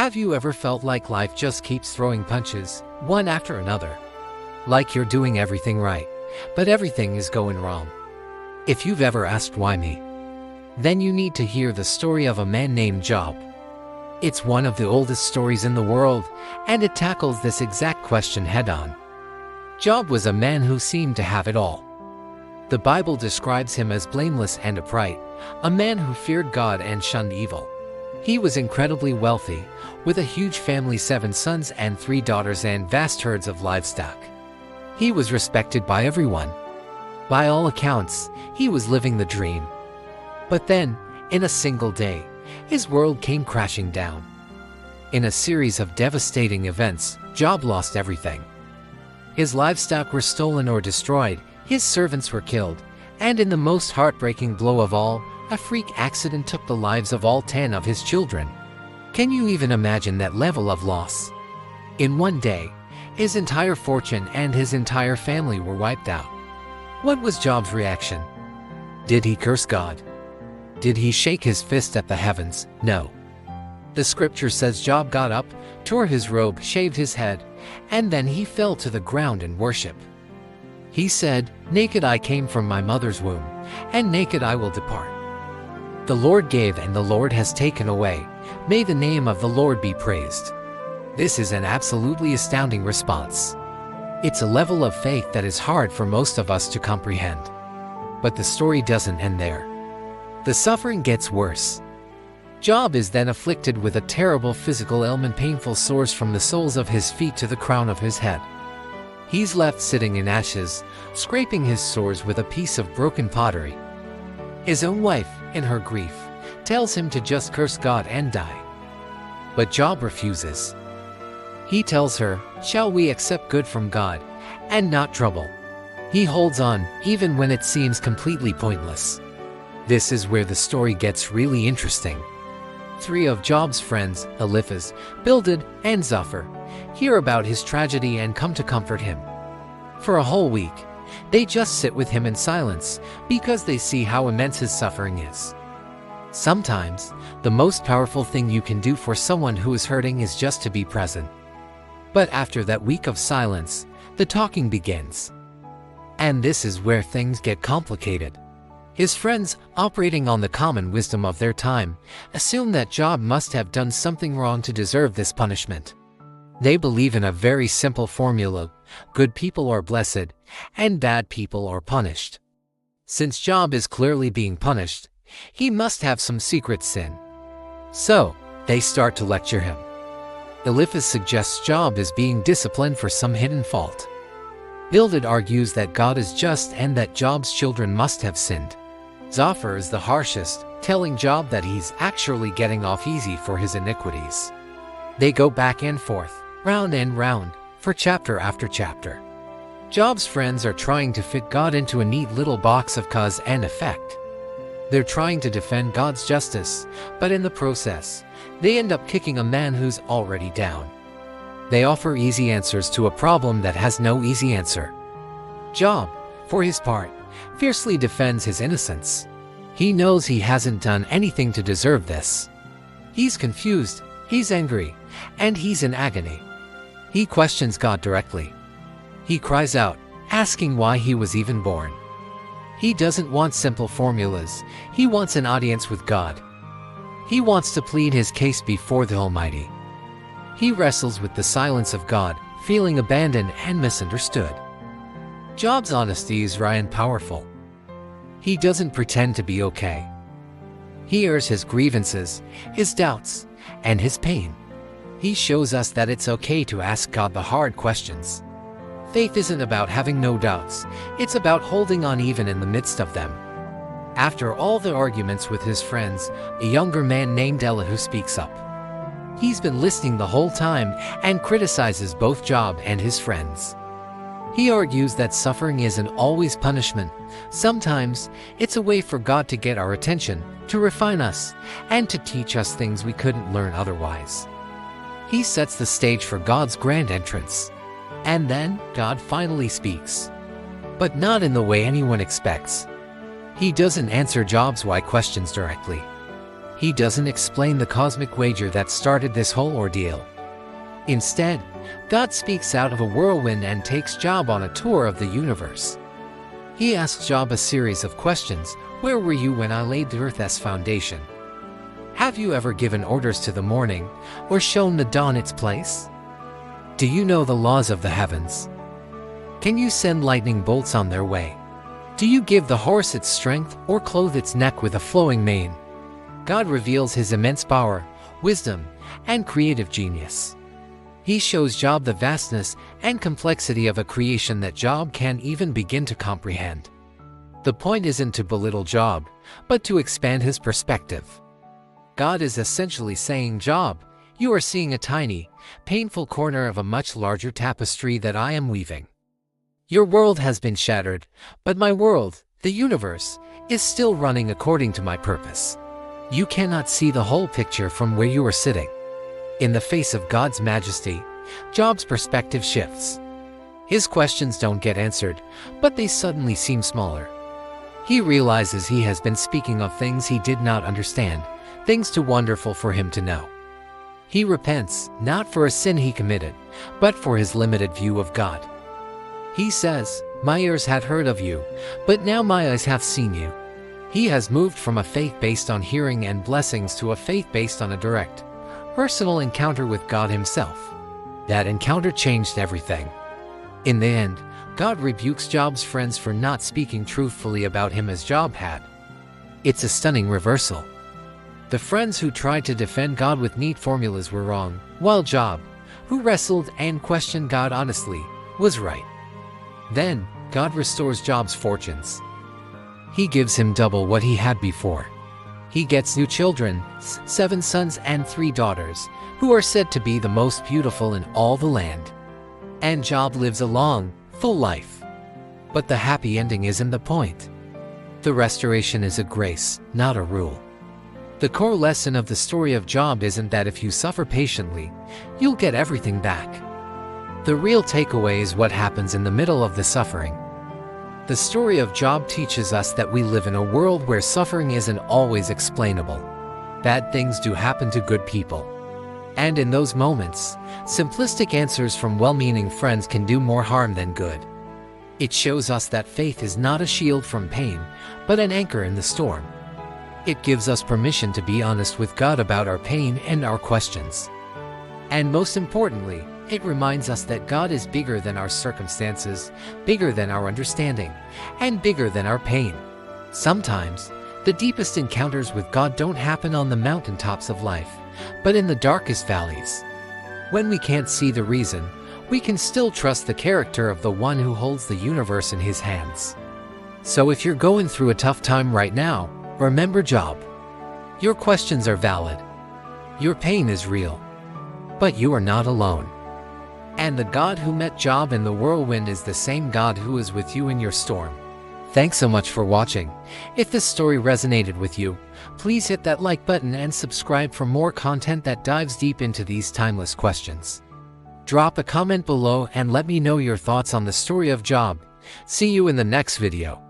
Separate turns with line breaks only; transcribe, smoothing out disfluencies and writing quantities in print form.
Have you ever felt like life just keeps throwing punches, one after another? Like you're doing everything right, but everything is going wrong. If you've ever asked why me, then you need to hear the story of a man named Job. It's one of the oldest stories in the world, and it tackles this exact question head-on. Job was a man who seemed to have it all. The Bible describes him as blameless and upright, a man who feared God and shunned evil. He was incredibly wealthy, with a huge family, 7 sons and 3 daughters, and vast herds of livestock. He was respected by everyone. By all accounts, he was living the dream. But then, in a single day, his world came crashing down. In a series of devastating events, Job lost everything. His livestock were stolen or destroyed, his servants were killed, and in the most heartbreaking blow of all, a freak accident took the lives of all 10 of his children. Can you even imagine that level of loss? In one day, his entire fortune and his entire family were wiped out. What was Job's reaction? Did he curse God? Did he shake his fist at the heavens? No. The scripture says Job got up, tore his robe, shaved his head, and then he fell to the ground in worship. He said, "Naked I came from my mother's womb, and naked I will depart. The Lord gave and the Lord has taken away. May the name of the Lord be praised." This is an absolutely astounding response. It's a level of faith that is hard for most of us to comprehend. But the story doesn't end there. The suffering gets worse. Job is then afflicted with a terrible physical ailment, painful sores from the soles of his feet to the crown of his head. He's left sitting in ashes, scraping his sores with a piece of broken pottery. His own wife, in her grief, tells him to just curse God and die. But Job refuses. He tells her, "Shall we accept good from God, and not trouble?" He holds on, even when it seems completely pointless. This is where the story gets really interesting. 3 of Job's friends, Eliphaz, Bildad, and Zophar, hear about his tragedy and come to comfort him. For a whole week, they just sit with him in silence, because they see how immense his suffering is. Sometimes, the most powerful thing you can do for someone who is hurting is just to be present. But after that week of silence, the talking begins. And this is where things get complicated. His friends, operating on the common wisdom of their time, assume that Job must have done something wrong to deserve this punishment. They believe in a very simple formula: good people are blessed, and bad people are punished. Since Job is clearly being punished, he must have some secret sin. So, they start to lecture him. Eliphaz suggests Job is being disciplined for some hidden fault. Bildad argues that God is just and that Job's children must have sinned. Zophar is the harshest, telling Job that he's actually getting off easy for his iniquities. They go back and forth, round and round, for chapter after chapter. Job's friends are trying to fit God into a neat little box of cause and effect. They're trying to defend God's justice, but in the process, they end up kicking a man who's already down. They offer easy answers to a problem that has no easy answer. Job, for his part, fiercely defends his innocence. He knows he hasn't done anything to deserve this. He's confused, he's angry, and he's in agony. He questions God directly. He cries out, asking why he was even born. He doesn't want simple formulas, he wants an audience with God. He wants to plead his case before the Almighty. He wrestles with the silence of God, feeling abandoned and misunderstood. Job's honesty is raw and powerful. He doesn't pretend to be okay. He airs his grievances, his doubts, and his pain. He shows us that it's okay to ask God the hard questions. Faith isn't about having no doubts, it's about holding on even in the midst of them. After all the arguments with his friends, a younger man named Elihu speaks up. He's been listening the whole time and criticizes both Job and his friends. He argues that suffering isn't always punishment. Sometimes, it's a way for God to get our attention, to refine us, and to teach us things we couldn't learn otherwise. He sets the stage for God's grand entrance. And then, God finally speaks. But not in the way anyone expects. He doesn't answer Job's why questions directly. He doesn't explain the cosmic wager that started this whole ordeal. Instead, God speaks out of a whirlwind and takes Job on a tour of the universe. He asks Job a series of questions. Where were you when I laid the earth's foundation? Have you ever given orders to the morning, or shown the dawn its place? Do you know the laws of the heavens? Can you send lightning bolts on their way? Do you give the horse its strength, or clothe its neck with a flowing mane? God reveals his immense power, wisdom, and creative genius. He shows Job the vastness and complexity of a creation that Job can't even begin to comprehend. The point isn't to belittle Job, but to expand his perspective. God is essentially saying, Job, you are seeing a tiny, painful corner of a much larger tapestry that I am weaving. Your world has been shattered, but my world, the universe, is still running according to my purpose. You cannot see the whole picture from where you are sitting. In the face of God's majesty, Job's perspective shifts. His questions don't get answered, but they suddenly seem smaller. He realizes he has been speaking of things he did not understand, things too wonderful for him to know. He repents, not for a sin he committed, but for his limited view of God. He says, my ears had heard of you, but now my eyes have seen you. He has moved from a faith based on hearing and blessings to a faith based on a direct, personal encounter with God himself. That encounter changed everything. In the end, God rebukes Job's friends for not speaking truthfully about him as Job had. It's a stunning reversal. The friends who tried to defend God with neat formulas were wrong, while Job, who wrestled and questioned God honestly, was right. Then, God restores Job's fortunes. He gives him double what he had before. He gets new children, 7 sons and 3 daughters, who are said to be the most beautiful in all the land. And Job lives a long, full life. But the happy ending isn't the point. The restoration is a grace, not a rule. The core lesson of the story of Job isn't that if you suffer patiently, you'll get everything back. The real takeaway is what happens in the middle of the suffering. The story of Job teaches us that we live in a world where suffering isn't always explainable. Bad things do happen to good people. And in those moments, simplistic answers from well-meaning friends can do more harm than good. It shows us that faith is not a shield from pain, but an anchor in the storm. It gives us permission to be honest with God about our pain and our questions. And most importantly, it reminds us that God is bigger than our circumstances, bigger than our understanding, and bigger than our pain. Sometimes, the deepest encounters with God don't happen on the mountaintops of life, but in the darkest valleys. When we can't see the reason, we can still trust the character of the one who holds the universe in his hands. So if you're going through a tough time right now, remember Job. Your questions are valid. Your pain is real. But you are not alone. And the God who met Job in the whirlwind is the same God who is with you in your storm. Thanks so much for watching. If this story resonated with you, please hit that like button and subscribe for more content that dives deep into these timeless questions. Drop a comment below and let me know your thoughts on the story of Job. See you in the next video.